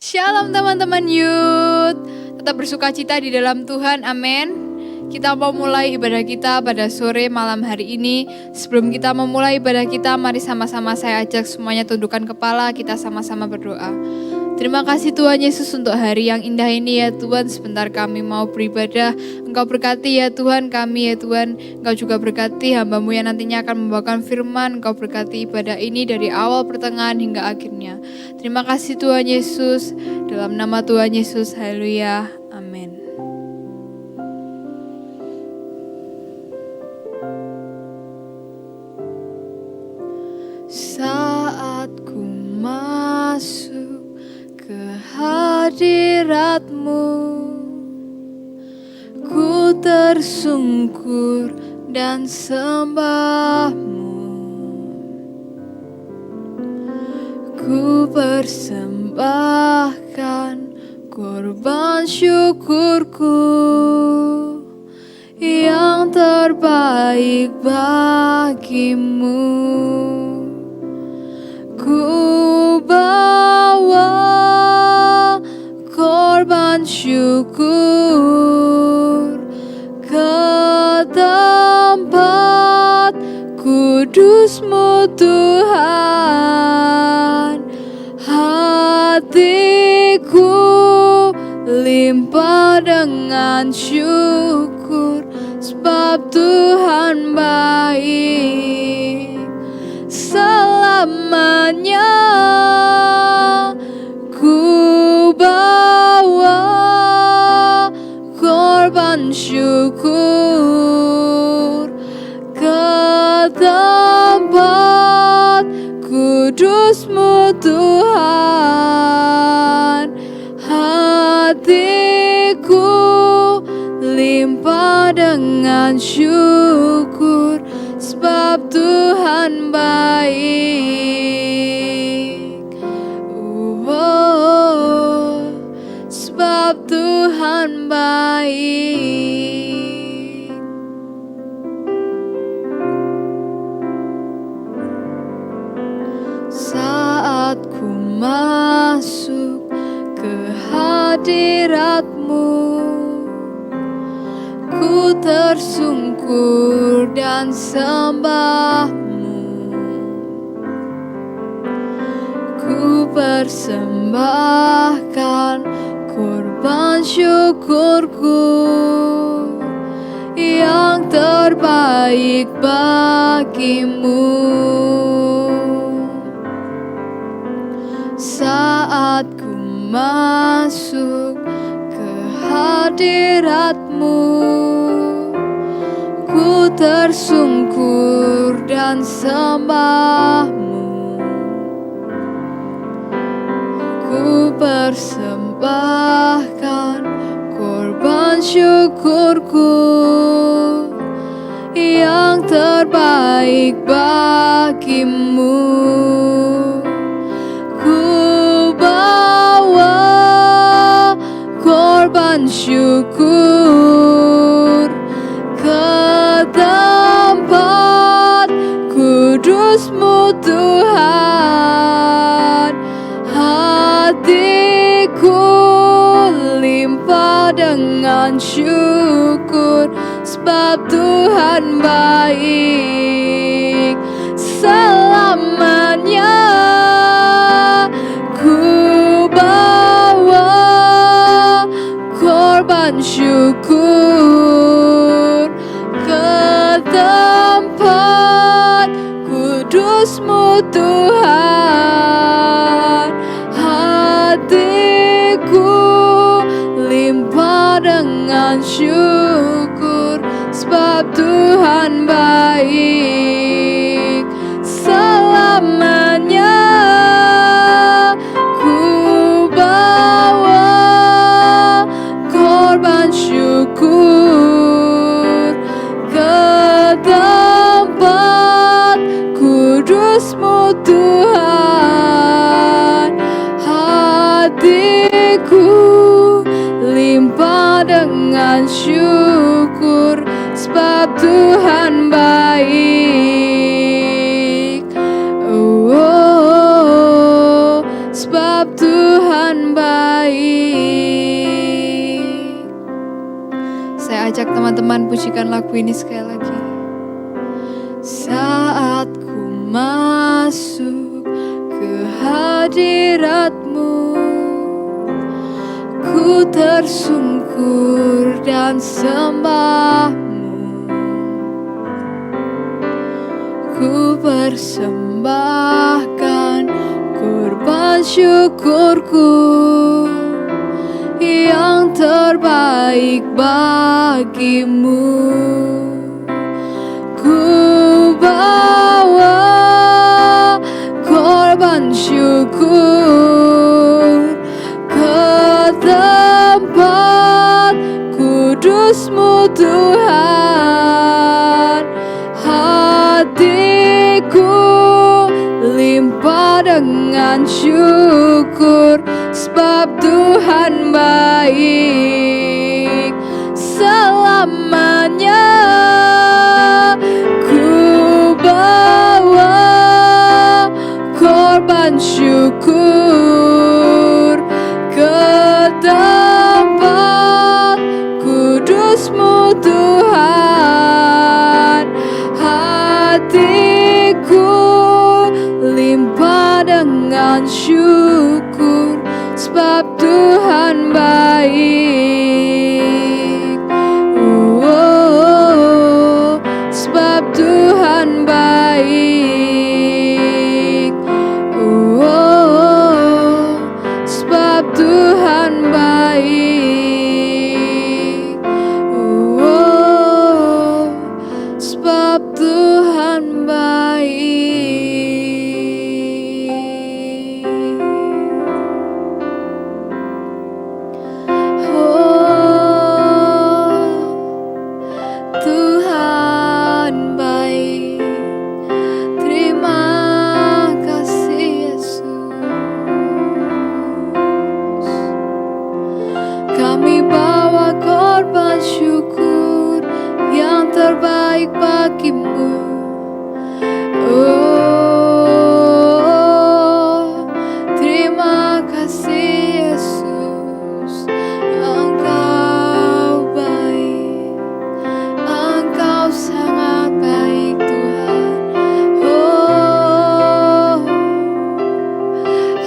Shalom teman-teman youth. Tetap bersukacita di dalam Tuhan, amin. Kita mau mulai ibadah kita pada sore malam hari ini. Sebelum kita memulai ibadah kita, mari sama-sama saya ajak semuanya tundukkan kepala, kita sama-sama berdoa. Terima kasih Tuhan Yesus untuk hari yang indah ini ya Tuhan. Sebentar kami mau beribadah. Engkau berkati ya Tuhan kami ya Tuhan. Engkau juga berkati hamba-Mu yang nantinya akan membawakan firman. Engkau berkati ibadah ini dari awal pertengahan hingga akhirnya. Terima kasih Tuhan Yesus. Dalam nama Tuhan Yesus, haleluya, amin. Saat ku masuk ke hadirat-Mu, ku tersungkur dan sembah-Mu. Ku persembahkan korban syukurku yang terbaik bagi-Mu. Ku bawa korban syukur ke tempat kudus-Mu Tuhan. Hatiku limpah dengan syukur sebab Tuhan baik. Selamanya ku bawa korban syukur ke tempat kudus-Mu Tuhan. Hatiku limpah dengan syukur sebab Tuhan baik. Sebab Tuhan baik. Saat ku masuk ke hadirat-Mu, ku tersungkur dan sembah-Mu. Ku persembahkan korban syukurku yang terbaik bagi-Mu. Saat ku masuk ke hadirat-Mu, ku tersungkur dan sembah-Mu. Ku persembahkan korban syukurku yang terbaik bagi-Mu. Ku bawa korban syukur ke tempat kudus-Mu Tuhan. Hatiku limpah dengan syukur sebab Tuhan baik. Selamanya ku bawa korban syukur ke tempat kudus-Mu Tuhan. Hatiku limpah dengan syukur sebab Tuhan baik. Selamanya ku bawa korban syukur ke tempat kudus-Mu Tuhan. Hatiku limpah dengan syukur sebab Tuhan baik. Sebab Tuhan Tuhan baik. Saya ajak teman-teman pujikan lagu ini sekali lagi. Saat ku masuk ke hadirat-Mu, ku tersungkur dan sembah-Mu. Ku persembahkan kurban syukurku yang terbaik bagimu. Ku bawa korban syukur ke tempat kudus-Mu Tuhan. Hatiku limpah dengan syukur, sebab Tuhan baik selamanya. Ku bawa korban syukur ke tempat kudus-Mu Tuhan. Hatiku limpah dengan syukur, sebab Tuhan baik. Sebab Tuhan baik. Sebab Tuhan baik. Sebab Tuhan baik. Tuhan baik. Terima kasih Yesus. Kami bawa korban syukur yang terbaik bagimu. Terima kasih Yesus. Engkau baik, Engkau sangat baik Tuhan.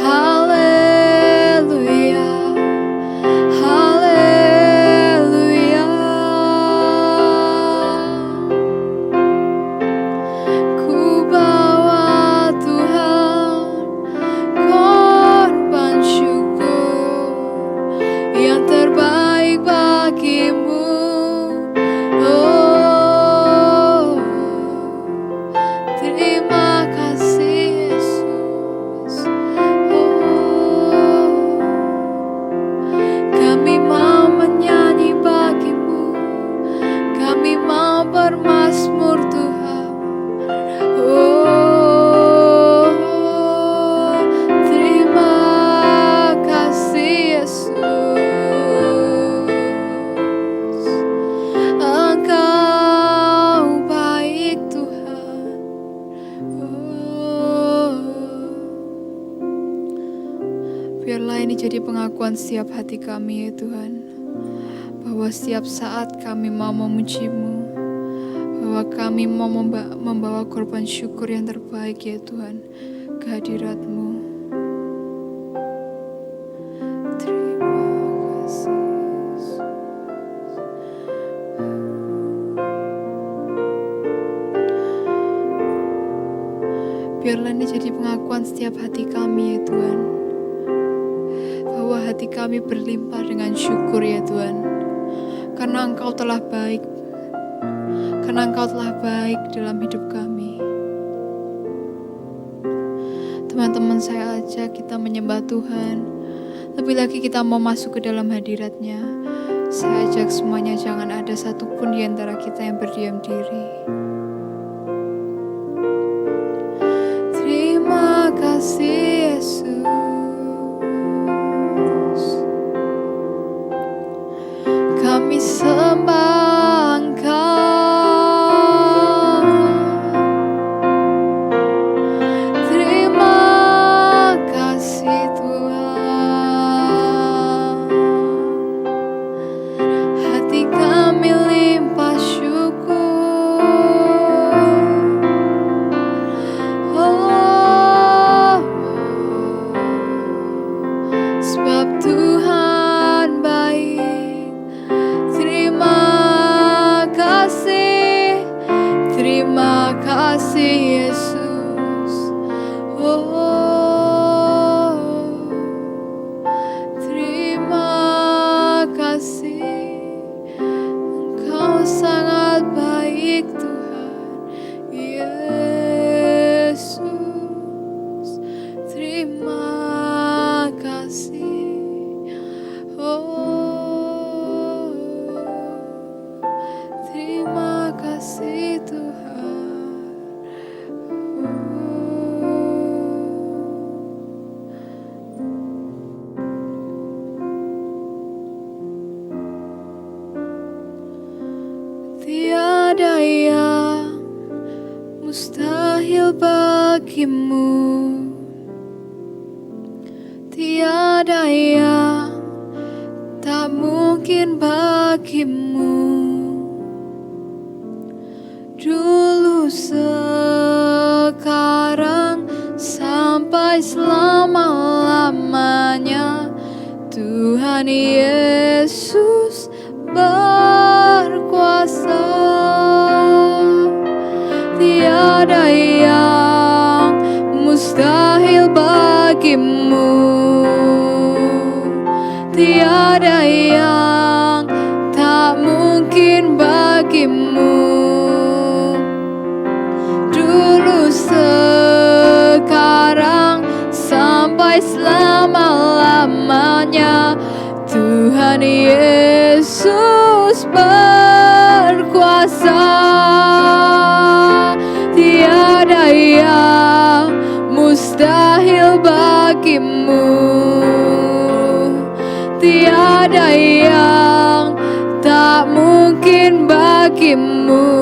Haleluya, haleluya. Ku bawa Tuhan korban syukur yang terbaik bagimu. Terima kasih Yesus. Kami mau menyanyi bagimu, kami mau bermazmur Tuhan. Terima kasih Yesus. Engkau baik Tuhan. Biarlah ini jadi pengakuan setiap hati kami ya Tuhan, bahwa setiap saat kami mau memuji-Mu, bahwa kami mau membawa korban syukur yang terbaik ya Tuhan ke hadirat-Mu. Terima kasih Yesus. Biarlah ini jadi pengakuan setiap hati kami ya Tuhan, bahwa hati kami berlimpah dengan syukur ya Tuhan, karena Engkau telah baik, karena Engkau telah baik dalam hidup kami. Teman-teman, saya ajak kita menyembah Tuhan. Lebih lagi kita mau masuk ke dalam hadirat-Nya. Saya ajak semuanya, jangan ada satupun di antara kita yang berdiam diri. Terima kasih Yesus. Kami sembah Engkau. Terima kasih Tuhan. bagimu, tiada yang tak mungkin bagimu. Dulu, sekarang, sampai selama-lamanya, Tuhan Yesus berkuasa. Tiada yang mustahil bagimu, tiada yang tak mungkin bagimu. Dulu, sekarang, sampai selama-lamanya, Tuhan Yesus berkuasa. Tiada yang mustahil bagimu, tiada yang tak mungkin bagimu.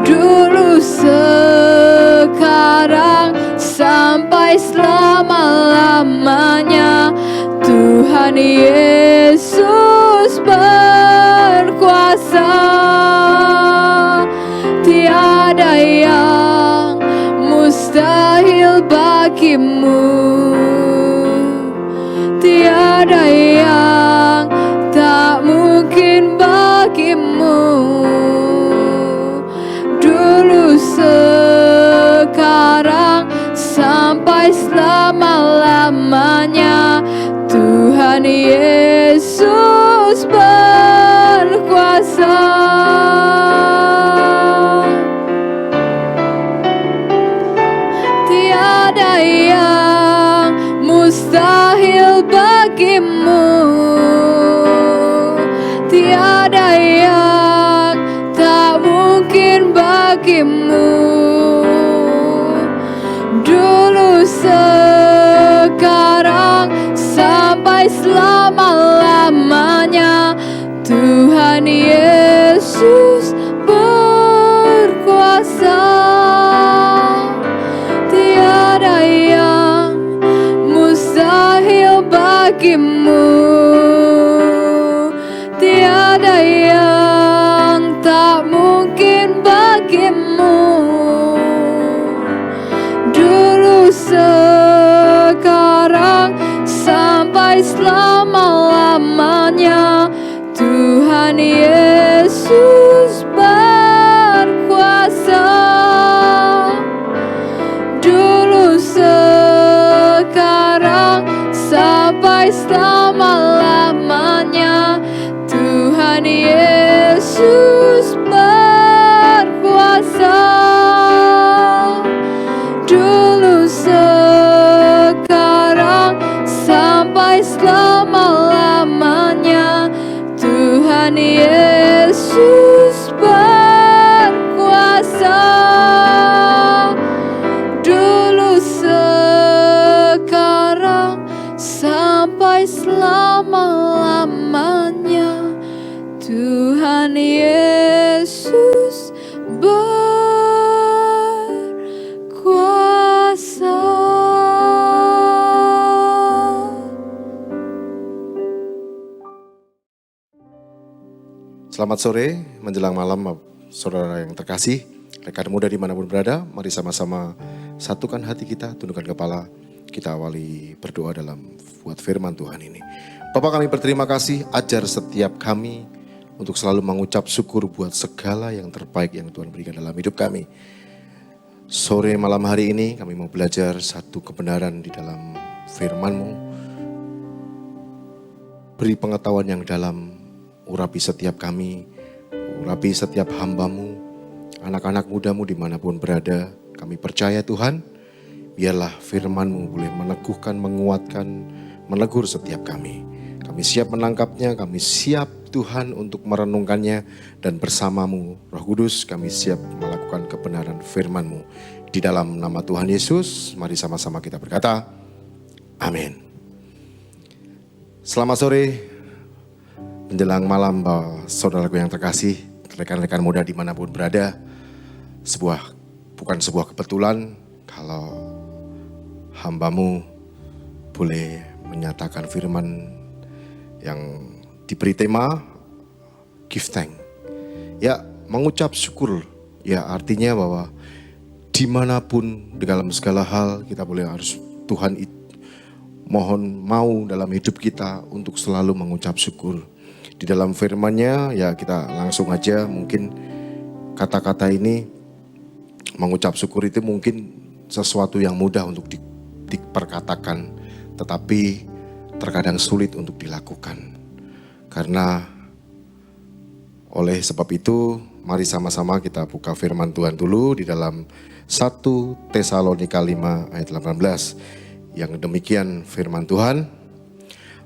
Dulu, sekarang, sampai selama-lamanya, Tuhan Yesus berkuasa. Tiada yang mustahil bagimu, tiada yang tak mungkin bagimu. Dulu, sekarang, sampai selama-lamanya, Tuhan Yesus berkuasa. Tiada yang mustahil bagimu, tiada yang tak mungkin bagimu. Dulu, sekarang, sampai selama-lamanya, Tuhan Yesus berkuasa. Tiada yang mustahil bagimu, tiada yang tak mungkin bagimu. Dulu, sekarang, sampai selama-lamanya, Tuhan Yesus berkuasa. Dulu, sekarang, sampai selama-lamanya, Tuhan Yesus berkuasa. Dulu, sekarang, sampai selama-lamanya, Tuhan Yesus berkuasa. Dulu, sekarang, sampai selama-lamanya, Tuhan Yesus berkuasa. Selamat sore, menjelang malam saudara yang terkasih, rekan muda dimanapun berada, mari sama-sama satukan hati kita, tundukkan kepala, kita awali berdoa dalam buat firman Tuhan ini. Bapa, kami berterima kasih, ajar setiap kami untuk selalu mengucap syukur buat segala yang terbaik yang Tuhan berikan dalam hidup kami. Sore malam hari ini kami mau belajar satu kebenaran di dalam firman-Mu. Beri pengetahuan yang dalam, urapi setiap kami, urapi setiap hamba-Mu, anak-anak muda-Mu dimanapun berada. Kami percaya Tuhan, biarlah firman-Mu boleh meneguhkan, menguatkan, menegur setiap kami. Kami siap menangkapnya, kami siap Tuhan untuk merenungkannya, dan bersama-Mu Roh Kudus kami siap melakukan kebenaran firman-Mu. Di dalam nama Tuhan Yesus, mari sama-sama kita berkata, amin. Selamat sore, menjelang malam saudaraku yang terkasih, rekan-rekan muda dimanapun berada. Sebuah bukan sebuah kebetulan kalau hamba-Mu boleh menyatakan firman yang diberi tema give thanks. Ya, mengucap syukur. Ya, artinya bahwa dimanapun di dalam segala hal kita boleh harus Tuhan mohon mau dalam hidup kita untuk selalu mengucap syukur. Di dalam firman-Nya ya kita langsung aja mungkin kata-kata ini mengucap syukur itu mungkin sesuatu yang mudah untuk diperkatakan, tetapi terkadang sulit untuk dilakukan. Karena oleh sebab itu mari sama-sama kita buka firman Tuhan dulu di dalam 1 Tesalonika 5 ayat 18. Yang demikian firman Tuhan,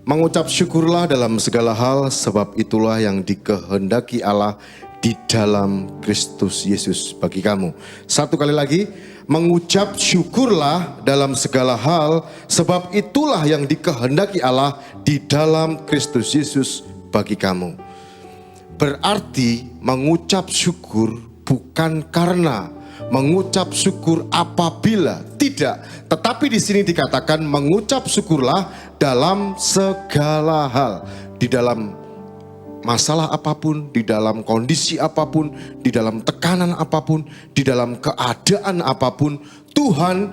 mengucap syukurlah dalam segala hal, sebab itulah yang dikehendaki Allah di dalam Kristus Yesus bagi kamu. Satu kali lagi, mengucap syukurlah dalam segala hal, sebab itulah yang dikehendaki Allah di dalam Kristus Yesus bagi kamu. Berarti mengucap syukur bukan karena, mengucap syukur apabila, tidak. Tetapi di sini dikatakan mengucap syukurlah dalam segala hal. Di dalam masalah apapun, di dalam kondisi apapun, di dalam tekanan apapun, di dalam keadaan apapun, Tuhan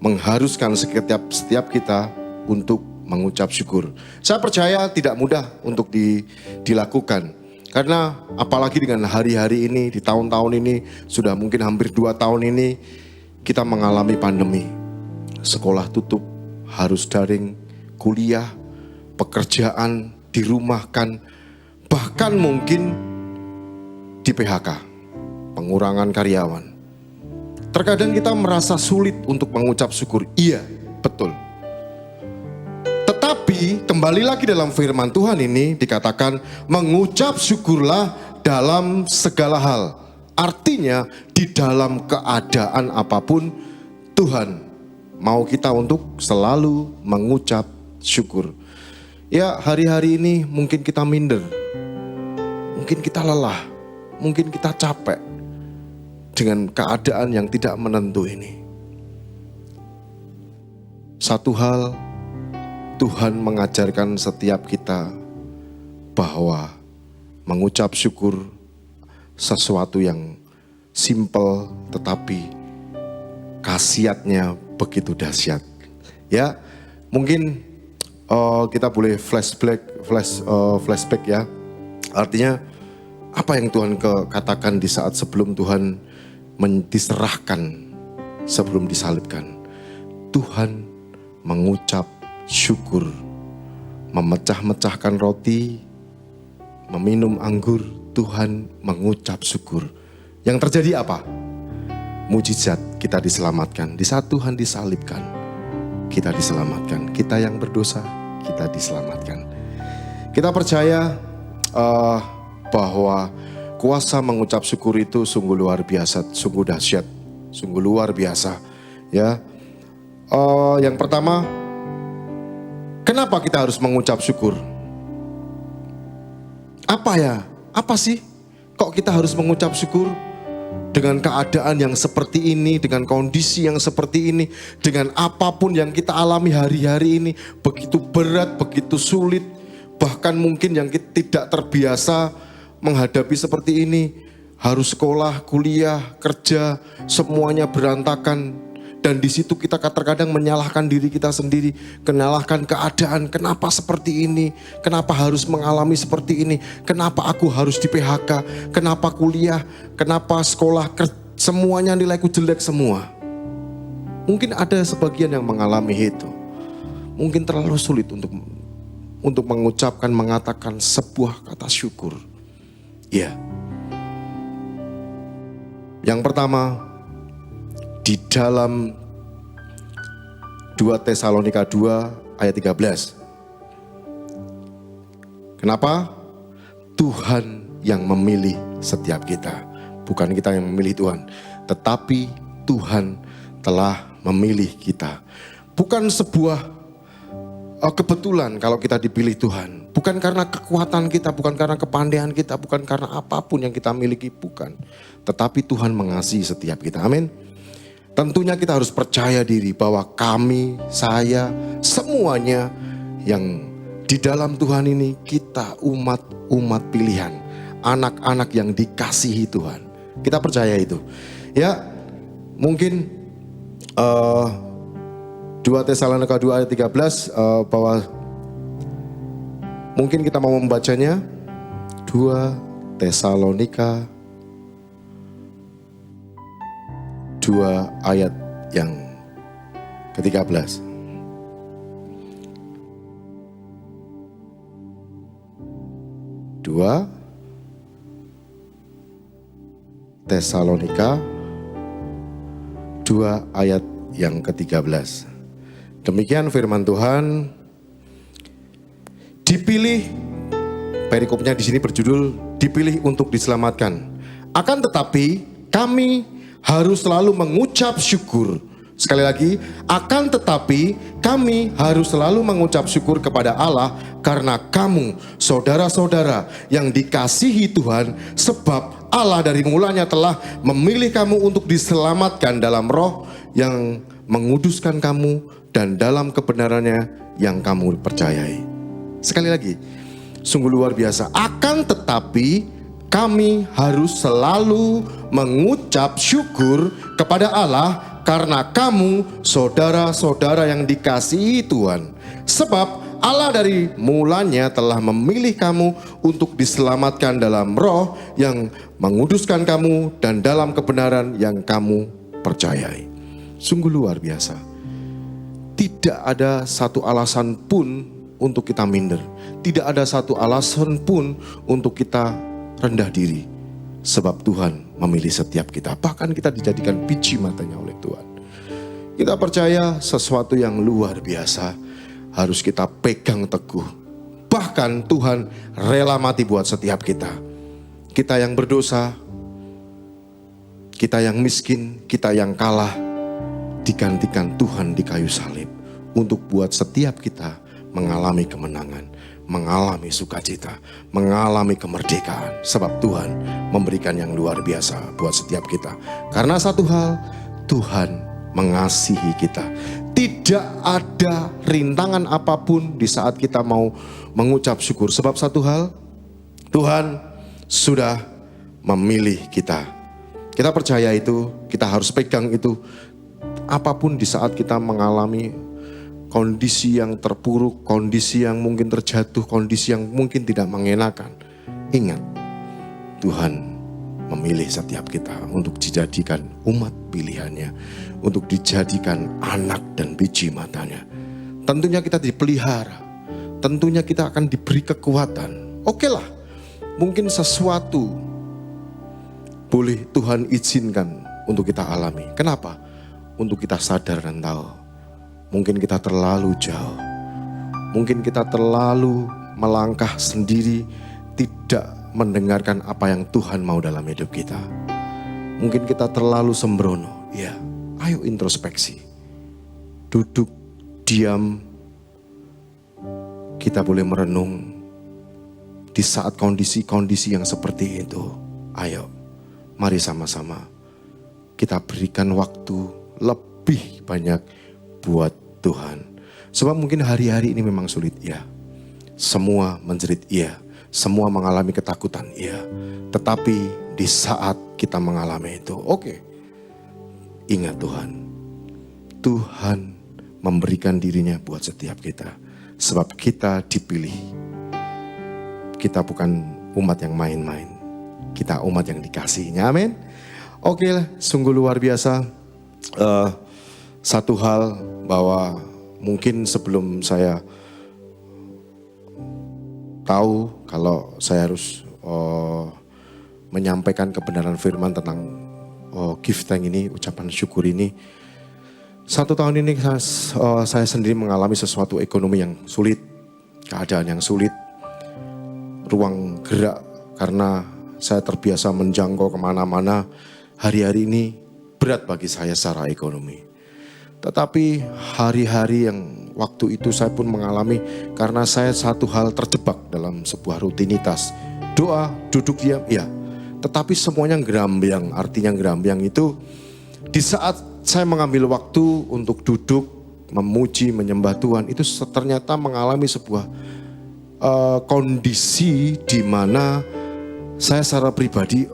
mengharuskan setiap kita untuk mengucap syukur. Saya percaya tidak mudah untuk dilakukan. Karena apalagi dengan hari-hari ini, di tahun-tahun ini, sudah mungkin hampir 2 tahun ini, kita mengalami pandemi. Sekolah tutup, harus daring, kuliah, pekerjaan, dirumahkan, bahkan mungkin di PHK, pengurangan karyawan. Terkadang kita merasa sulit untuk mengucap syukur. Iya, betul. Tetapi kembali lagi dalam firman Tuhan ini dikatakan mengucap syukurlah dalam segala hal. Artinya di dalam keadaan apapun Tuhan mau kita untuk selalu mengucap syukur. Ya, hari-hari ini mungkin kita minder, mungkin kita lelah, mungkin kita capek dengan keadaan yang tidak menentu ini. Satu hal Tuhan mengajarkan setiap kita bahwa mengucap syukur sesuatu yang simple tetapi khasiatnya begitu dahsyat. Ya, mungkin kita boleh flashback ya. Artinya apa yang Tuhan katakan di saat sebelum Tuhan diserahkan, sebelum disalibkan. Tuhan mengucap syukur, memecah-mecahkan roti, meminum anggur, Tuhan mengucap syukur. Yang terjadi apa? Mujizat, kita diselamatkan. Di saat Tuhan disalibkan, kita diselamatkan. Kita yang berdosa, kita diselamatkan. Kita percaya bahwa kuasa mengucap syukur itu sungguh luar biasa, sungguh dahsyat, sungguh luar biasa. Ya, yang pertama, kenapa kita harus mengucap syukur? Apa sih? Kok kita harus mengucap syukur? Dengan keadaan yang seperti ini, dengan kondisi yang seperti ini, dengan apapun yang kita alami hari-hari ini, begitu berat, begitu sulit, bahkan mungkin yang kita tidak terbiasa menghadapi seperti ini, harus sekolah, kuliah, kerja, semuanya berantakan. Dan di situ kita terkadang menyalahkan diri kita sendiri, menyalahkan keadaan. Kenapa seperti ini? Kenapa harus mengalami seperti ini? Kenapa aku harus di PHK? Kenapa kuliah? Kenapa sekolah? Semuanya nilaiku jelek semua. Mungkin ada sebagian yang mengalami itu. Mungkin terlalu sulit untuk mengucapkan, mengatakan sebuah kata syukur. Ya. Yang pertama, di dalam 2 Tesalonika 2 ayat 13. Kenapa? Tuhan yang memilih setiap kita. Bukan kita yang memilih Tuhan, tetapi Tuhan telah memilih kita. Bukan sebuah kebetulan kalau kita dipilih Tuhan. Bukan karena kekuatan kita, bukan karena kepandaian kita, bukan karena apapun yang kita miliki, bukan. Tetapi Tuhan mengasihi setiap kita. Amin. Tentunya kita harus percaya diri bahwa kami, saya, semuanya yang di dalam Tuhan ini, kita umat pilihan. Anak-anak yang dikasihi Tuhan. Kita percaya itu. Ya, mungkin 2 Tesalonika 2 ayat 13 bahwa mungkin kita mau membacanya. 2 Tesalonika 2 ayat yang ke-13. Tesalonika 2 ayat yang ke-13. Demikian firman Tuhan. Dipilih, perikopnya di sini berjudul dipilih untuk diselamatkan. Akan tetapi kami harus selalu mengucap syukur. Sekali lagi, akan tetapi kami harus selalu mengucap syukur kepada Allah karena kamu, saudara-saudara yang dikasihi Tuhan, sebab Allah dari mulanya telah memilih kamu untuk diselamatkan dalam roh yang menguduskan kamu dan dalam kebenarannya yang kamu percayai. Sekali lagi, sungguh luar biasa. Akan tetapi kami harus selalu mengucap syukur kepada Allah karena kamu, saudara-saudara yang dikasihi Tuhan. Sebab Allah dari mulanya telah memilih kamu untuk diselamatkan dalam roh yang menguduskan kamu dan dalam kebenaran yang kamu percayai. Sungguh luar biasa. Tidak ada satu alasan pun untuk kita minder. Tidak ada satu alasan pun untuk kita rendah diri. Sebab Tuhan memilih setiap kita. Bahkan kita dijadikan biji matanya oleh Tuhan. Kita percaya sesuatu yang luar biasa harus kita pegang teguh. Bahkan Tuhan rela mati buat setiap kita. Kita yang berdosa, kita yang miskin, kita yang kalah, digantikan Tuhan di kayu salib. Untuk buat setiap kita mengalami kemenangan, mengalami sukacita, mengalami kemerdekaan. Sebab Tuhan memberikan yang luar biasa buat setiap kita. Karena satu hal, Tuhan mengasihi kita. Tidak ada rintangan apapun di saat kita mau mengucap syukur. Sebab satu hal, Tuhan sudah memilih kita. Kita percaya itu, kita harus pegang itu. Apapun di saat kita mengalami kondisi yang terpuruk, kondisi yang mungkin terjatuh, kondisi yang mungkin tidak mengenakan. Ingat, Tuhan memilih setiap kita untuk dijadikan umat pilihannya, untuk dijadikan anak dan biji matanya. Tentunya kita dipelihara, tentunya kita akan diberi kekuatan. Oke lah, mungkin sesuatu boleh Tuhan izinkan untuk kita alami. Kenapa? Untuk kita sadar dan tahu, mungkin kita terlalu jauh, mungkin kita terlalu melangkah sendiri, tidak mendengarkan apa yang Tuhan mau dalam hidup kita. Mungkin kita terlalu sembrono. Ya, ayo introspeksi. Duduk, diam. Kita boleh merenung di saat kondisi-kondisi yang seperti itu. Ayo, mari sama-sama kita berikan waktu lebih banyak buat Tuhan. Sebab mungkin hari-hari ini memang sulit, ya. Semua menjerit, iya. Semua mengalami ketakutan, iya. Tetapi di saat kita mengalami itu, oke. Ingat Tuhan memberikan dirinya buat setiap kita. Sebab kita dipilih. Kita bukan umat yang main-main. Kita umat yang dikasihinya, amin. Oke, sungguh luar biasa. Satu hal bahwa mungkin sebelum saya tahu kalau saya harus menyampaikan kebenaran firman tentang give thank ini, ucapan syukur ini. 1 tahun ini saya sendiri mengalami sesuatu ekonomi yang sulit, keadaan yang sulit, ruang gerak karena saya terbiasa menjangkau kemana-mana. Hari-hari ini berat bagi saya secara ekonomi. Tetapi hari-hari yang waktu itu saya pun mengalami, karena saya satu hal terjebak dalam sebuah rutinitas. Doa, duduk diam, ya. Tetapi semuanya gerambyang. Artinya gerambyang itu di saat saya mengambil waktu untuk duduk, memuji, menyembah Tuhan, itu ternyata mengalami sebuah kondisi di mana saya secara pribadi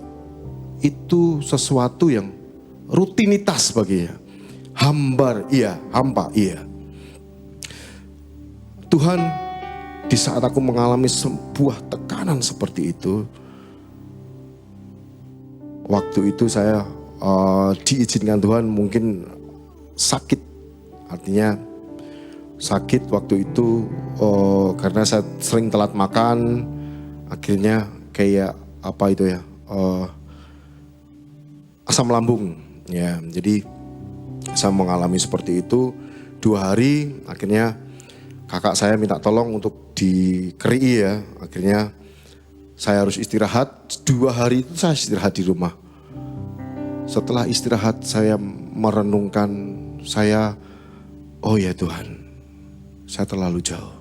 itu sesuatu yang rutinitas baginya. Hambar, iya. Hampa, iya. Tuhan, di saat aku mengalami sebuah tekanan seperti itu, waktu itu saya diizinkan Tuhan mungkin sakit. Artinya sakit waktu itu karena saya sering telat makan, akhirnya kayak apa itu ya, asam lambung. Ya, jadi saya mengalami seperti itu 2 hari, akhirnya kakak saya minta tolong untuk dikerii ya. Akhirnya saya harus istirahat 2 hari itu, saya istirahat di rumah. Setelah istirahat saya merenungkan, oh ya Tuhan, saya terlalu jauh.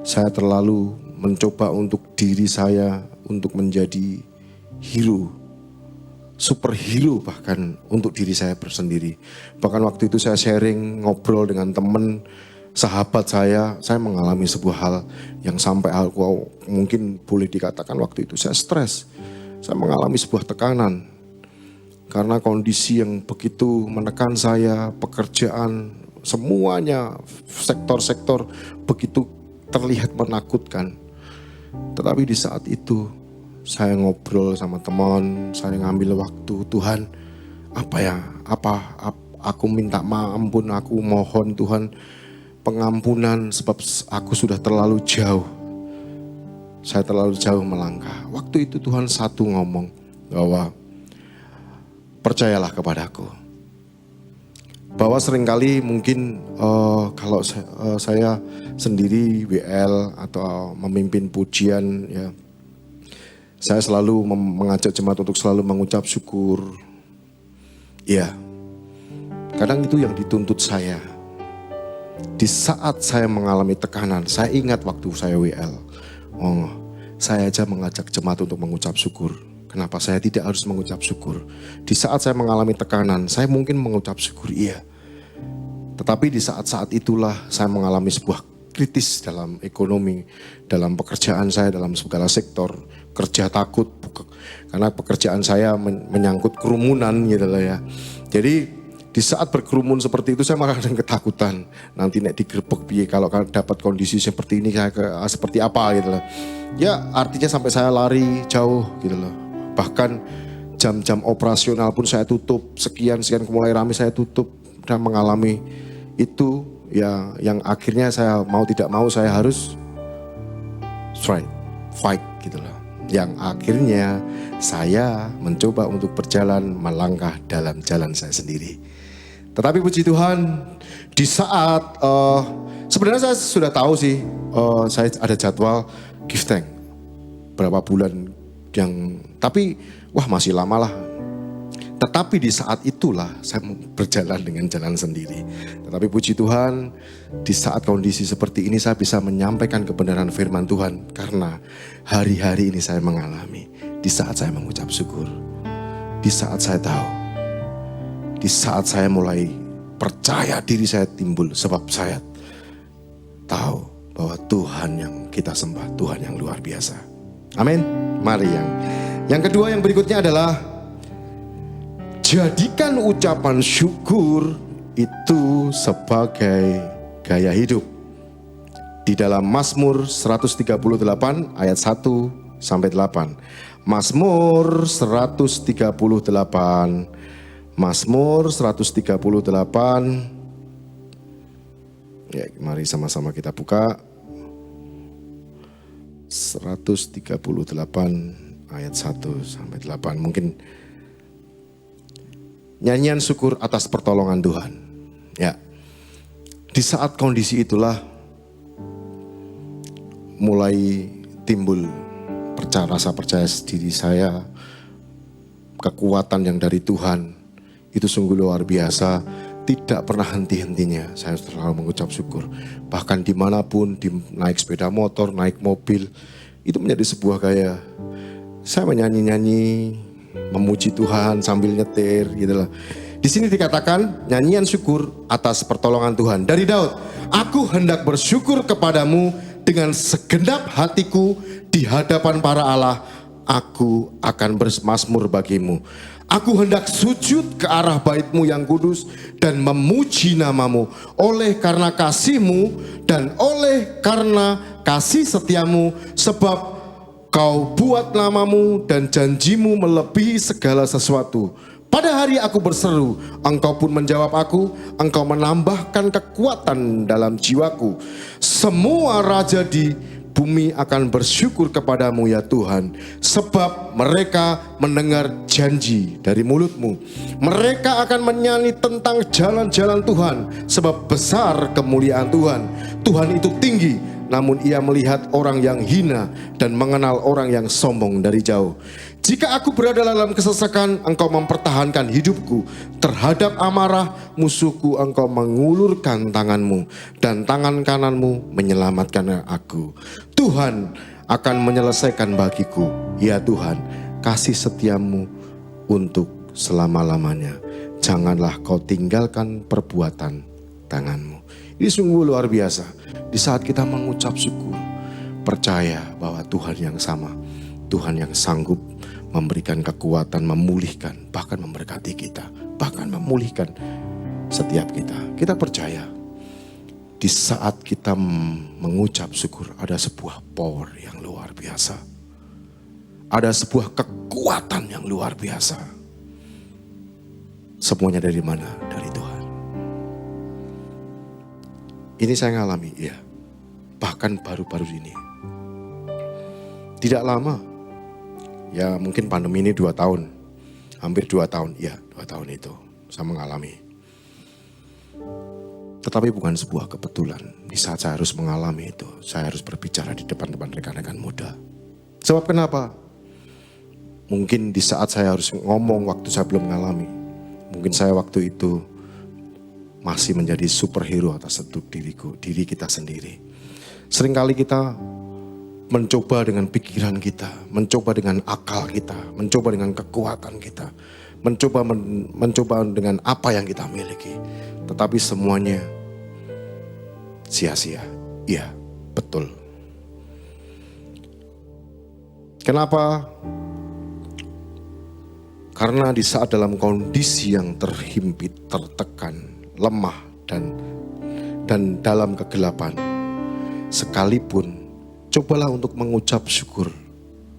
Saya terlalu mencoba untuk diri saya untuk menjadi hero, superhero bahkan untuk diri saya sendiri. Bahkan waktu itu saya sharing, ngobrol dengan teman, sahabat saya mengalami sebuah hal yang sampai aku mungkin boleh dikatakan waktu itu saya stres. Saya mengalami sebuah tekanan karena kondisi yang begitu menekan saya, pekerjaan, semuanya, sektor-sektor begitu terlihat menakutkan. Tetapi di saat itu saya ngobrol sama teman, saya ngambil waktu, Tuhan, aku minta ampun, aku mohon Tuhan pengampunan sebab aku sudah terlalu jauh. Saya terlalu jauh melangkah. Waktu itu Tuhan satu ngomong bahwa percayalah kepadaku. Bahwa seringkali mungkin kalau saya sendiri WL atau memimpin pujian ya, saya selalu mengajak jemaat untuk selalu mengucap syukur. Ya, kadang itu yang dituntut saya. Di saat saya mengalami tekanan, saya ingat waktu saya WL. Saya aja mengajak jemaat untuk mengucap syukur. Kenapa saya tidak harus mengucap syukur? Di saat saya mengalami tekanan, saya mungkin mengucap syukur, iya. Tetapi di saat-saat itulah saya mengalami sebuah kritis dalam ekonomi, dalam pekerjaan saya, dalam segala sektor. Kerja takut, karena pekerjaan saya menyangkut kerumunan gitu lah ya. Jadi di saat berkerumun seperti itu saya malah kadang ketakutan. Nanti nek digerebek piye kalau dapat kondisi seperti ini saya seperti apa gitu lah. Ya artinya sampai saya lari jauh gitu loh. Bahkan jam-jam operasional pun saya tutup. Sekian mulai rame saya tutup dan mengalami itu ya, yang akhirnya saya mau tidak mau saya harus fight gitu loh. Yang akhirnya saya mencoba untuk berjalan melangkah dalam jalan saya sendiri. Tetapi puji Tuhan, di saat sebenarnya saya sudah tahu sih, saya ada jadwal give thank berapa bulan tapi masih lama lah. Tetapi di saat itulah saya berjalan dengan jalan sendiri. Tetapi puji Tuhan, di saat kondisi seperti ini saya bisa menyampaikan kebenaran firman Tuhan. Karena hari-hari ini saya mengalami. Di saat saya mengucap syukur. Di saat saya tahu. Di saat saya mulai percaya diri saya timbul. Sebab saya tahu bahwa Tuhan yang kita sembah, Tuhan yang luar biasa. Amin. Mari yang kedua, yang berikutnya adalah jadikan ucapan syukur itu sebagai gaya hidup. Di dalam Mazmur 138 ayat 1 sampai 8. Mazmur 138. Mazmur 138. Ya, mari sama-sama kita buka. 138 ayat 1 sampai 8. Mungkin nyanyian syukur atas pertolongan Tuhan. Ya. Di saat kondisi itulah mulai timbul rasa percaya diri saya, kekuatan yang dari Tuhan itu sungguh luar biasa. tidak pernah henti-hentinya saya selalu mengucap syukur. Bahkan dimanapun, naik sepeda motor, naik mobil, itu menjadi sebuah gaya. Saya menyanyi-nyanyi, memuji Tuhan sambil nyetir gitu loh. Di sini dikatakan nyanyian syukur atas pertolongan Tuhan. Dari Daud, aku hendak bersyukur kepadamu dengan segenap hatiku di hadapan para Allah. Aku akan bermazmur bagimu. Aku hendak sujud ke arah bait-Mu yang kudus dan memuji nama-Mu. Oleh karena kasih-Mu dan oleh karena kasih setiamu, sebab Kau buat nama-Mu dan janji-Mu melebihi segala sesuatu. Pada hari aku berseru, Engkau pun menjawab aku. Engkau menambahkan kekuatan dalam jiwaku. Semua raja di bumi akan bersyukur kepadamu ya Tuhan, sebab mereka mendengar janji dari mulut-Mu. Mereka akan menyanyi tentang jalan-jalan Tuhan, sebab besar kemuliaan Tuhan. Tuhan itu tinggi, namun Ia melihat orang yang hina dan mengenal orang yang sombong dari jauh. Jika aku berada dalam kesesakan, Engkau mempertahankan hidupku. Terhadap amarah musuhku, Engkau mengulurkan tangan-Mu, dan tangan kanan-Mu menyelamatkan aku. Tuhan akan menyelesaikan bagiku. Ya Tuhan, kasih setiamu untuk selama-lamanya. Janganlah Kau tinggalkan perbuatan tangan-Mu. Ini sungguh luar biasa. Di saat kita mengucap syukur, percaya bahwa Tuhan yang sama, Tuhan yang sanggup memberikan kekuatan, memulihkan, bahkan memberkati kita, bahkan memulihkan setiap kita. Kita percaya di saat kita mengucap syukur ada sebuah power yang luar biasa. Ada sebuah kekuatan yang luar biasa. Semuanya dari mana? Dari Tuhan. Ini saya ngalami, ya. Bahkan baru-baru ini. Tidak lama. Ya mungkin pandemi ini 2 tahun. Hampir 2 tahun. Ya 2 tahun itu saya mengalami. Tetapi bukan sebuah kebetulan. Di saat saya harus mengalami itu, saya harus berbicara di depan-depan rekan-rekan muda. Sebab kenapa? Mungkin di saat saya harus ngomong waktu saya belum mengalami. Mungkin saya waktu itu masih menjadi superhero atas diri kita sendiri. Seringkali kita mencoba dengan pikiran kita, mencoba dengan akal kita, mencoba dengan kekuatan kita, mencoba dengan apa yang kita miliki. Tetapi semuanya sia-sia. Iya, betul. Kenapa? Karena di saat dalam kondisi yang terhimpit, tertekan, lemah dan dalam kegelapan, sekalipun cobalah untuk mengucap syukur,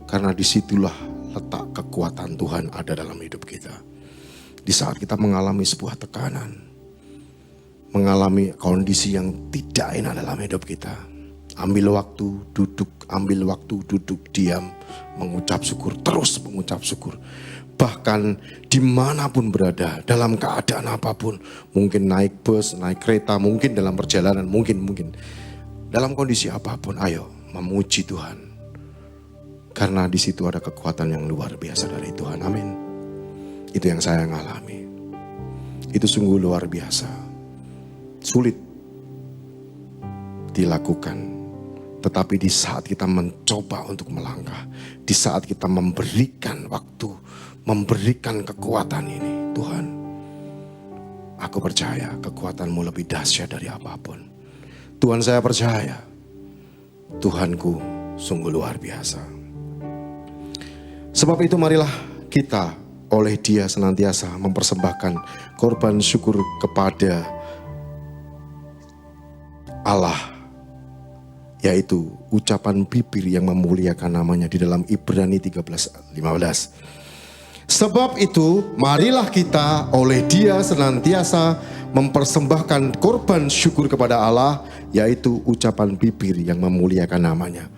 karena disitulah letak kekuatan Tuhan ada dalam hidup kita. Di saat kita mengalami sebuah tekanan, mengalami kondisi yang tidak enak dalam hidup kita, ambil waktu duduk, diam, mengucap syukur, terus mengucap syukur. Bahkan dimanapun berada, dalam keadaan apapun, mungkin naik bus, naik kereta, mungkin dalam perjalanan, mungkin dalam kondisi apapun, ayo memuji Tuhan. Karena di situ ada kekuatan yang luar biasa dari Tuhan. Amin. Itu yang saya alami. Itu sungguh luar biasa. Sulit dilakukan. Tetapi di saat kita mencoba untuk melangkah, di saat kita memberikan waktu, memberikan kekuatan ini, Tuhan, aku percaya kekuatan-Mu lebih dahsyat dari apapun. Tuhan, saya percaya Tuhanku sungguh luar biasa. Sebab itu marilah kita oleh Dia senantiasa mempersembahkan korban syukur kepada Allah, yaitu ucapan bibir yang memuliakan namanya di dalam Ibrani 13:15. Sebab itu marilah kita oleh Dia senantiasa mempersembahkan korban syukur kepada Allah, yaitu ucapan bibir yang memuliakan namanya.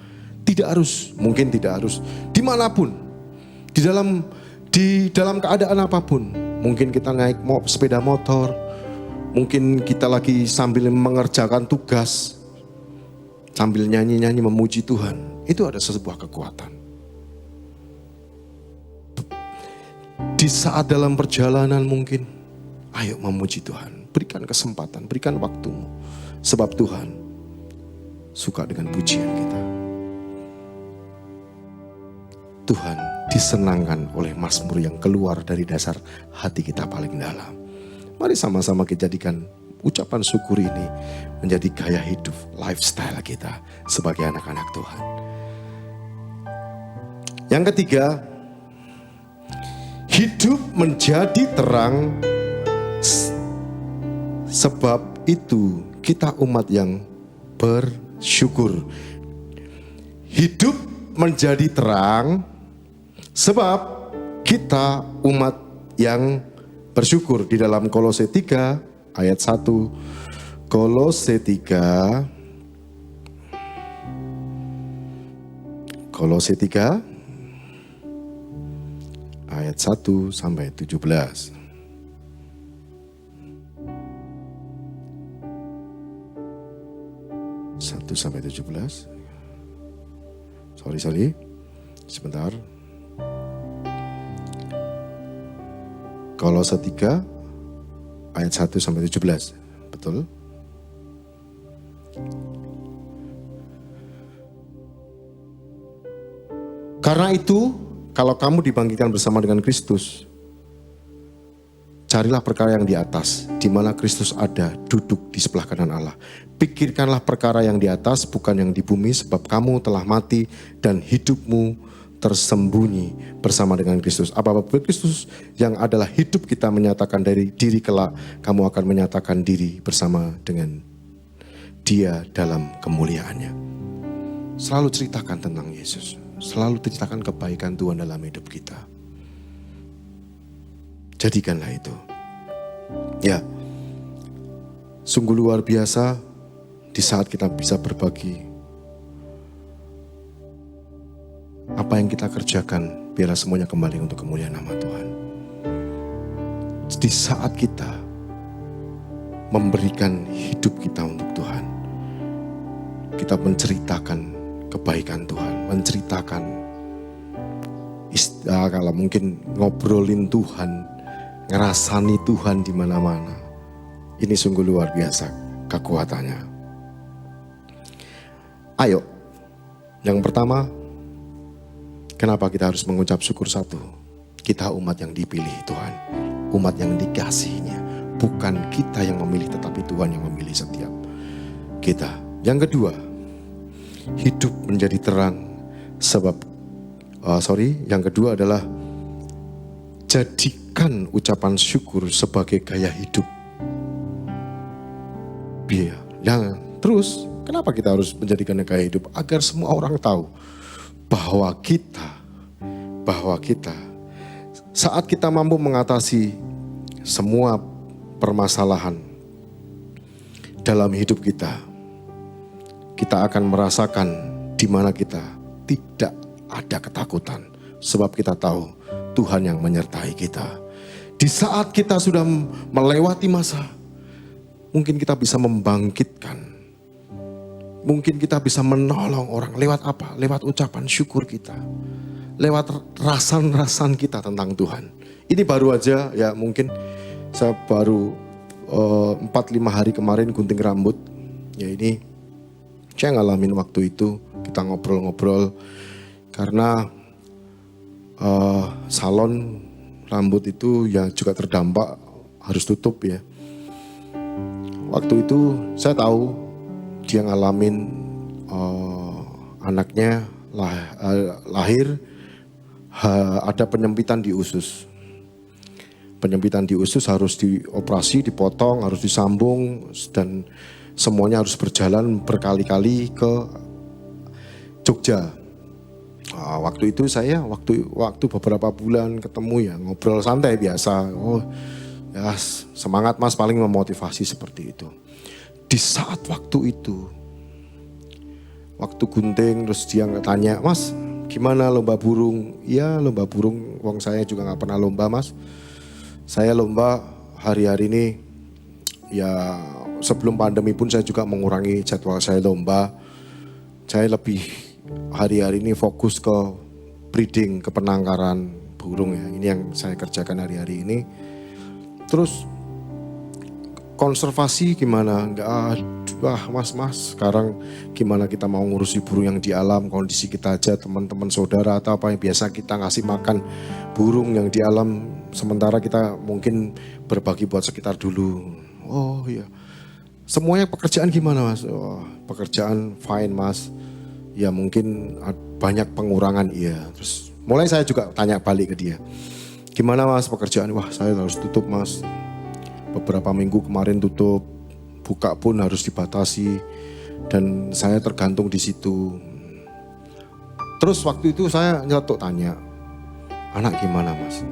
Mungkin tidak harus dimanapun, di dalam keadaan apapun. Mungkin kita naik sepeda motor, mungkin kita lagi sambil mengerjakan tugas, sambil nyanyi-nyanyi memuji Tuhan. Itu ada sebuah kekuatan. Di saat dalam perjalanan mungkin, ayo memuji Tuhan. berikan kesempatan, berikan waktumu. Sebab Tuhan suka dengan pujian kita. Tuhan disenangkan oleh mazmur yang keluar dari dasar hati kita paling dalam. Mari sama-sama kita jadikan ucapan syukur ini menjadi gaya hidup, lifestyle kita sebagai anak-anak Tuhan. Yang ketiga, hidup menjadi terang, sebab itu kita umat yang bersyukur. Hidup menjadi terang, sebab kita umat yang bersyukur. Di dalam Kolose 3 ayat 1. Kolose 3 ayat 1 sampai 17. Sampai 17. Sorry. Sebentar. Kolose 3 ayat 1 sampai 17. Betul? Karena itu, kalau kamu dibangkitkan bersama dengan Kristus, carilah perkara yang di atas, di mana Kristus ada, duduk di sebelah kanan Allah. Pikirkanlah perkara yang di atas, bukan yang di bumi, sebab kamu telah mati dan hidupmu tersembunyi bersama dengan Kristus. Apa-apa Kristus yang adalah hidup kita menyatakan dari diri kelak, kamu akan menyatakan diri bersama dengan Dia dalam kemuliaannya. Selalu ceritakan tentang Yesus. Selalu ceritakan kebaikan Tuhan dalam hidup kita. Jadikanlah itu. Ya, sungguh luar biasa di saat kita bisa berbagi. Apa yang kita kerjakan, biarlah semuanya kembali untuk kemuliaan nama Tuhan. Di saat kita memberikan hidup kita untuk Tuhan, kita menceritakan kebaikan Tuhan, menceritakan kalau mungkin ngobrolin Tuhan, ngerasani Tuhan di mana-mana. Ini sungguh luar biasa kekuatannya. Ayo, yang pertama, kenapa kita harus mengucap syukur? Satu, kita umat yang dipilih Tuhan, umat yang dikasihinya. Bukan kita yang memilih, tetapi Tuhan yang memilih setiap kita. Yang kedua, hidup menjadi terang, yang kedua adalah jadikan ucapan syukur sebagai gaya hidup. Terus, kenapa kita harus menjadikan gaya hidup? Agar semua orang tahu bahwa kita saat kita mampu mengatasi semua permasalahan dalam hidup kita akan merasakan di mana kita tidak ada ketakutan, sebab kita tahu Tuhan yang menyertai kita. Di saat kita sudah melewati masa, mungkin kita bisa membangkitkan, mungkin kita bisa menolong orang. Lewat apa? Lewat ucapan syukur kita, lewat rasan-rasan kita tentang Tuhan. Ini baru aja ya, mungkin saya baru 4-5 hari kemarin gunting rambut. Ya ini saya ngalamin waktu itu, kita ngobrol-ngobrol. Karena salon rambut itu ya juga terdampak, harus tutup ya. Waktu itu saya tahu dia ngalamin anaknya lahir ada penyempitan di usus. Penyempitan di usus harus dioperasi, dipotong, harus disambung, dan semuanya harus berjalan berkali-kali ke Jogja. Waktu itu saya waktu beberapa bulan ketemu ya, ngobrol santai biasa. Oh ya, semangat Mas, paling memotivasi seperti itu. Di saat waktu itu, waktu gunting, terus dia tanya, Mas gimana lomba burung? Ya lomba burung, wong saya juga gak pernah lomba Mas. Saya lomba hari-hari ini, ya sebelum pandemi pun saya juga mengurangi jadwal saya lomba. Saya lebih hari-hari ini fokus ke breeding, ke penangkaran burung ya. Ini yang saya kerjakan hari-hari ini. Terus konservasi gimana? Mas, sekarang gimana kita mau ngurusi burung yang di alam, kondisi kita aja, teman-teman saudara atau apa yang biasa kita ngasih makan burung yang di alam, sementara kita mungkin berbagi buat sekitar dulu. Oh iya, semuanya pekerjaan gimana mas? Oh, pekerjaan fine mas, ya mungkin banyak pengurangan iya. Terus mulai saya juga tanya balik ke dia, gimana mas pekerjaan? Wah saya harus tutup mas, beberapa minggu kemarin tutup, buka pun harus dibatasi dan saya tergantung di situ. Terus waktu itu saya nyeletuk tanya, anak gimana mas?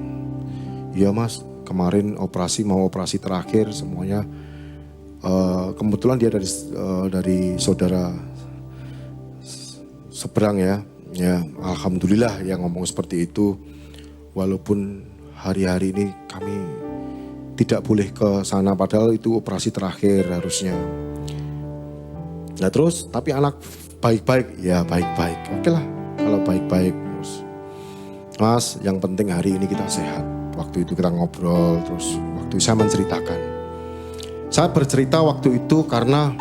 Iya mas, kemarin mau operasi terakhir semuanya. Kebetulan dia dari saudara seberang ya. Ya alhamdulillah yang ngomong seperti itu. Walaupun hari-hari ini kami tidak boleh ke sana padahal itu operasi terakhir harusnya. Nah terus tapi anak baik-baik, ya baik-baik. Oke lah kalau baik-baik. Mas yang penting hari ini kita sehat. Waktu itu kita ngobrol terus waktu saya menceritakan. Saya bercerita waktu itu karena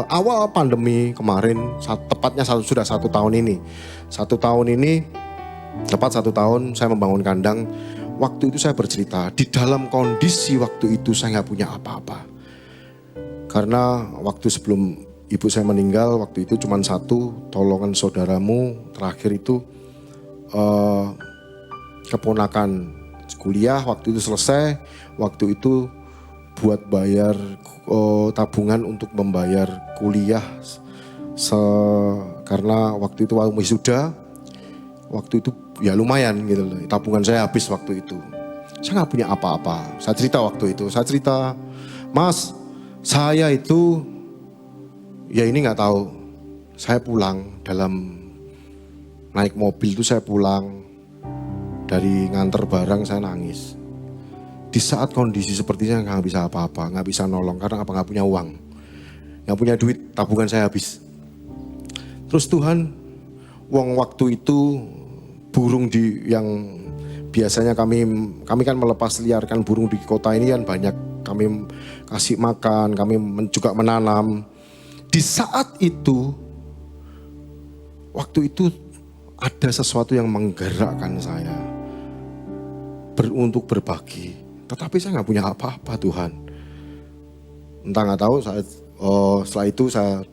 awal pandemi kemarin, tepatnya sudah 1 tahun ini. 1 tahun ini, tepat 1 tahun saya membangun kandang. Waktu itu saya bercerita, di dalam kondisi waktu itu saya nggak punya apa-apa. Karena waktu sebelum ibu saya meninggal, waktu itu cuma satu, tolongan saudaramu terakhir itu keponakan kuliah, waktu itu selesai, waktu itu buat bayar tabungan untuk membayar kuliah karena waktu itu wisuda, waktu itu ya lumayan gitu loh, tabungan saya habis waktu itu. Saya nggak punya apa-apa. Saya cerita waktu itu, mas saya itu ya ini nggak tahu, saya pulang dalam naik mobil itu saya pulang dari nganter barang saya nangis. Di saat kondisi seperti ini nggak bisa apa-apa, nggak bisa nolong karena nggak punya uang, nggak punya duit, tabungan saya habis. Terus Tuhan, waktu itu burung yang biasanya kami kan melepas liarkan burung di kota ini kan banyak, kami kasih makan, kami juga menanam. Di saat itu, waktu itu ada sesuatu yang menggerakkan saya untuk berbagi. Tetapi saya nggak punya apa-apa Tuhan. Entah nggak tahu setelah itu saya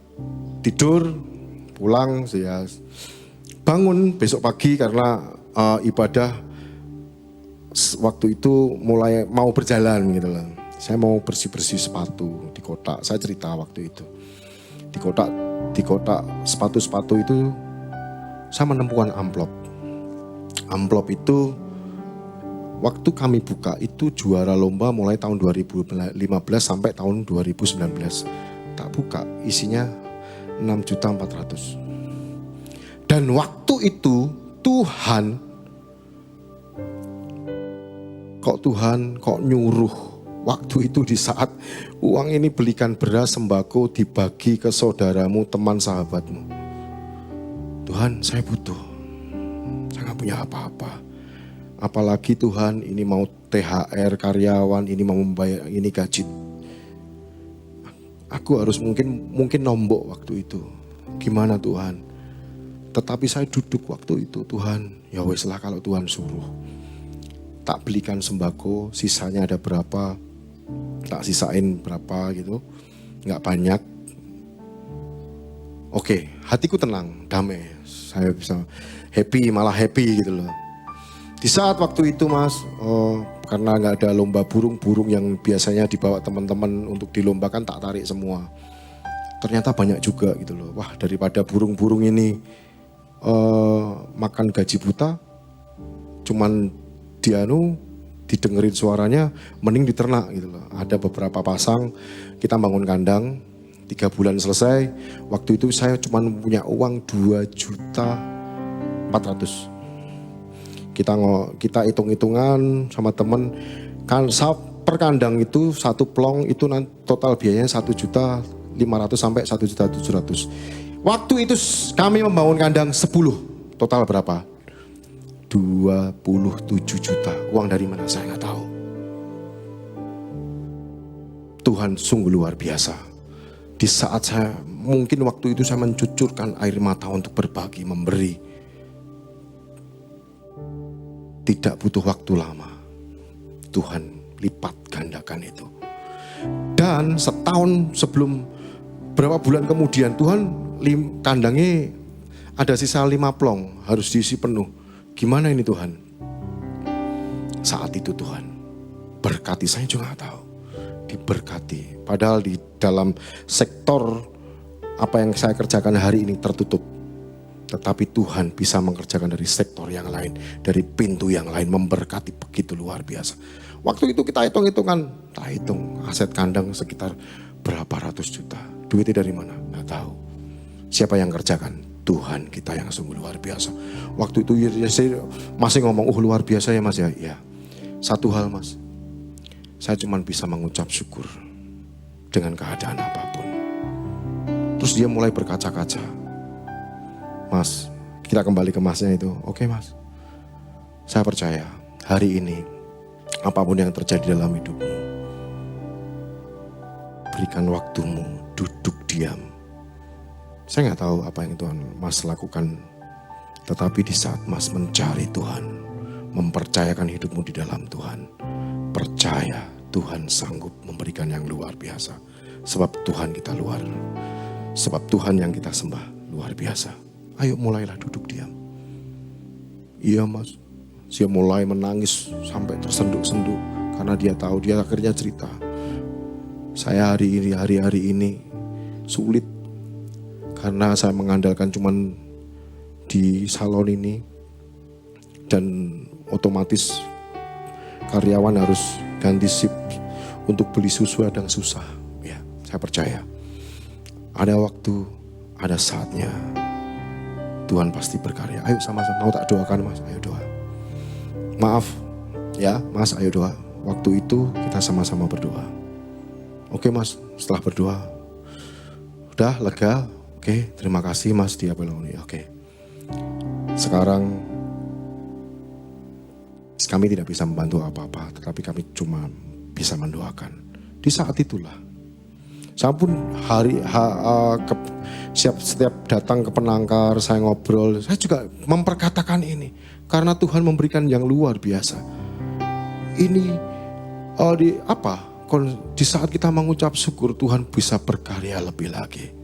tidur, pulang, saya bangun besok pagi karena ibadah waktu itu mulai mau berjalan gitu loh. Saya mau bersih-bersih sepatu di kotak. Saya cerita waktu itu. Di kotak sepatu-sepatu itu saya menemukan amplop. Amplop itu waktu kami buka itu juara lomba mulai tahun 2015 sampai tahun 2019. Tak buka isinya 6.400.000. Dan waktu itu Tuhan kok nyuruh waktu itu di saat uang ini belikan beras sembako dibagi ke saudaramu, teman sahabatmu. Tuhan saya butuh, saya gak punya apa-apa. Apalagi Tuhan ini mau THR karyawan, ini mau membayar, ini gaji. Aku harus mungkin nombok waktu itu. Gimana Tuhan? Tetapi saya duduk waktu itu, Tuhan, ya wes lah kalau Tuhan suruh. Tak belikan sembako, sisanya ada berapa, tak sisain berapa gitu. Gak banyak. Oke, hatiku tenang, damai. Saya bisa malah happy gitu loh. Di saat waktu itu mas, karena nggak ada lomba burung yang biasanya dibawa teman-teman untuk dilombakan, tak tarik semua. Ternyata banyak juga gitu loh. Wah daripada burung-burung ini makan gaji buta, cuman didengerin suaranya, mending diternak gitu loh. Ada beberapa pasang, kita bangun kandang, 3 bulan selesai. Waktu itu saya cuman punya uang 2.400.000. Kita hitung-hitungan sama temen kan per kandang itu 1 plong itu total biayanya 1.500.000 sampai 1.700.000. Waktu itu kami membangun kandang 10, total berapa? 27 juta. Uang dari mana saya nggak tahu. Tuhan sungguh luar biasa. Di saat saya, mungkin waktu itu saya mencucurkan air mata untuk berbagi, memberi. Tidak butuh waktu lama, Tuhan lipat gandakan itu. Dan setahun sebelum, berapa bulan kemudian, Tuhan kandangnya ada sisa 5 plong, harus diisi penuh. Gimana ini Tuhan? Saat itu Tuhan berkati, saya juga gak tahu. Diberkati. Padahal di dalam sektor apa yang saya kerjakan hari ini tertutup. Tetapi Tuhan bisa mengerjakan dari sektor yang lain, dari pintu yang lain, memberkati begitu luar biasa. Waktu itu kita hitung-hitungan, tak hitung aset kandang sekitar berapa ratus juta. Duitnya dari mana? Nggak tahu. Siapa yang kerjakan? Tuhan kita yang sungguh luar biasa. Waktu itu ya, saya masih ngomong, luar biasa ya Mas ya. Ya. Satu hal Mas, saya cuma bisa mengucap syukur dengan keadaan apapun. Terus dia mulai berkaca-kaca. Mas, kita kembali ke Masnya itu. Oke Mas, saya percaya hari ini apapun yang terjadi dalam hidupmu, berikan waktumu, duduk diam. Saya gak tahu apa yang Tuhan Mas lakukan, tetapi di saat Mas mencari Tuhan, mempercayakan hidupmu di dalam Tuhan, percaya Tuhan sanggup memberikan yang luar biasa. Sebab Tuhan kita luar, sebab Tuhan yang kita sembah luar biasa. Ayo mulailah duduk diam. Iya Mas, dia mulai menangis sampai tersenduk-senduk karena dia tahu, dia akhirnya cerita, saya hari-hari ini sulit karena saya mengandalkan cuman di salon ini dan otomatis karyawan harus ganti shift, untuk beli susu ada yang susah. Ya, saya percaya ada waktu, ada saatnya Tuhan pasti berkarya. Ayo sama-sama, mau tak doakan Mas? Ayo doa. Maaf ya Mas, ayo doa. Waktu itu kita sama-sama berdoa. Oke Mas, setelah berdoa udah lega. Oke, terima kasih Mas, dia bilang ini. Oke, sekarang kami tidak bisa membantu apa-apa, tetapi kami cuma bisa mendoakan. Di saat itulah saya pun setiap datang ke penangkar, saya ngobrol, saya juga memperkatakan ini. Karena Tuhan memberikan yang luar biasa. Ini di saat kita mengucap syukur, Tuhan bisa berkarya lebih lagi.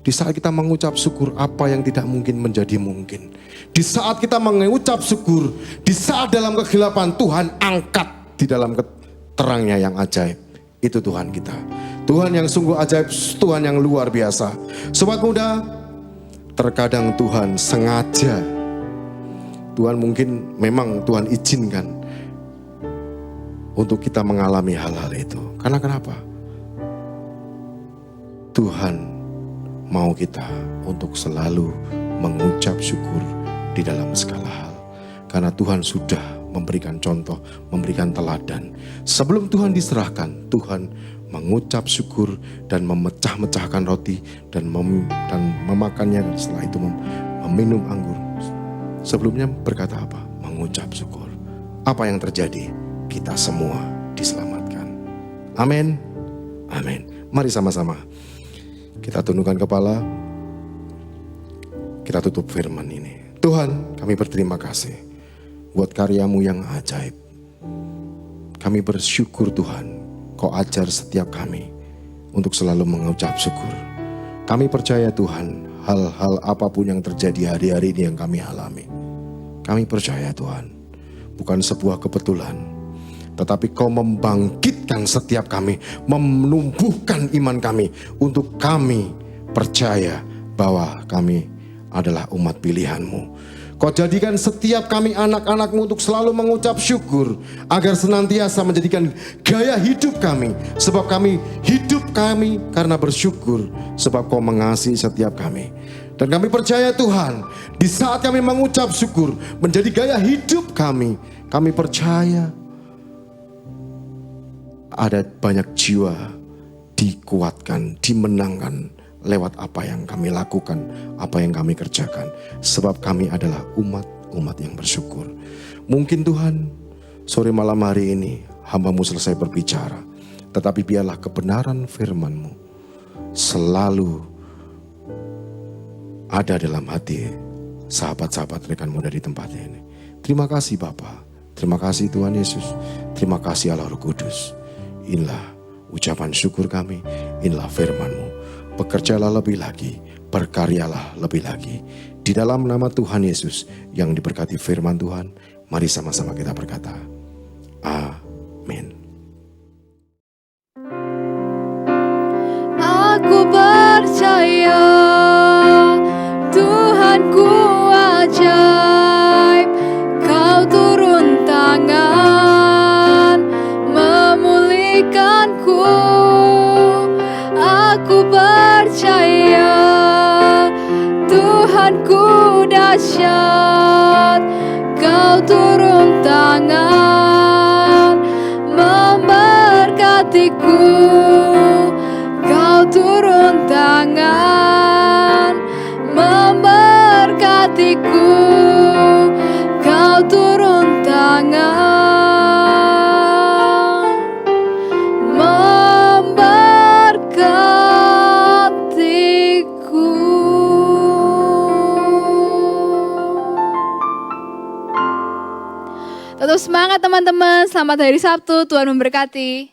Di saat kita mengucap syukur, apa yang tidak mungkin menjadi mungkin. Di saat kita mengucap syukur, di saat dalam kegelapan, Tuhan angkat di dalam terangnya yang ajaib. Itu Tuhan kita. Tuhan yang sungguh ajaib, Tuhan yang luar biasa. Sobat muda, terkadang Tuhan sengaja, Tuhan mungkin memang Tuhan izinkan untuk kita mengalami hal-hal itu. Karena kenapa? Tuhan mau kita untuk selalu mengucap syukur di dalam segala hal. Karena Tuhan sudah memberikan contoh, memberikan teladan. Sebelum Tuhan diserahkan, Tuhan mengucap syukur dan memecah-mecahkan roti dan memakannya, dan setelah itu meminum anggur. Sebelumnya berkata apa? Mengucap syukur. Apa yang terjadi? Kita semua diselamatkan. Amin. Amin. Mari sama-sama kita tundukkan kepala. Kita tutup firman ini. Tuhan, kami berterima kasih buat karyamu yang ajaib. Kami bersyukur Tuhan, Kau ajar setiap kami untuk selalu mengucap syukur. Kami percaya Tuhan, hal-hal apapun yang terjadi hari-hari ini yang kami alami, kami percaya Tuhan, bukan sebuah kebetulan, tetapi Kau membangkitkan setiap kami, menumbuhkan iman kami, untuk kami percaya bahwa kami adalah umat pilihan-Mu. Kau jadikan setiap kami anak-anak-Mu untuk selalu mengucap syukur, agar senantiasa menjadikan gaya hidup kami. Sebab kami hidup kami karena bersyukur, sebab Kau mengasihi setiap kami. Dan kami percaya Tuhan, di saat kami mengucap syukur menjadi gaya hidup kami, kami percaya ada banyak jiwa dikuatkan, dimenangkan lewat apa yang kami lakukan, apa yang kami kerjakan. Sebab kami adalah umat yang bersyukur. Mungkin Tuhan, sore malam hari ini hamba-Mu selesai berbicara, tetapi biarlah kebenaran firman-Mu selalu ada dalam hati sahabat-sahabat rekan muda di tempat ini. Terima kasih Bapa, terima kasih Tuhan Yesus, terima kasih Allah Roh Kudus. Inilah ucapan syukur kami, inilah firman-Mu. Bekerjalah lebih lagi, berkaryalah lebih lagi. Di dalam nama Tuhan Yesus yang diberkati firman Tuhan, mari sama-sama kita berkata, amin. Aku percaya Tuhanku ajaib, Kau turun tangan memulihkanku. Aku percaya Tuhanku dahsyat, Kau turun tangan memberkatiku. Kau turun tangan memberkatiku. Kau turun tangan memberkatiku. Tetap semangat teman-teman, selamat hari Sabtu, Tuhan memberkati.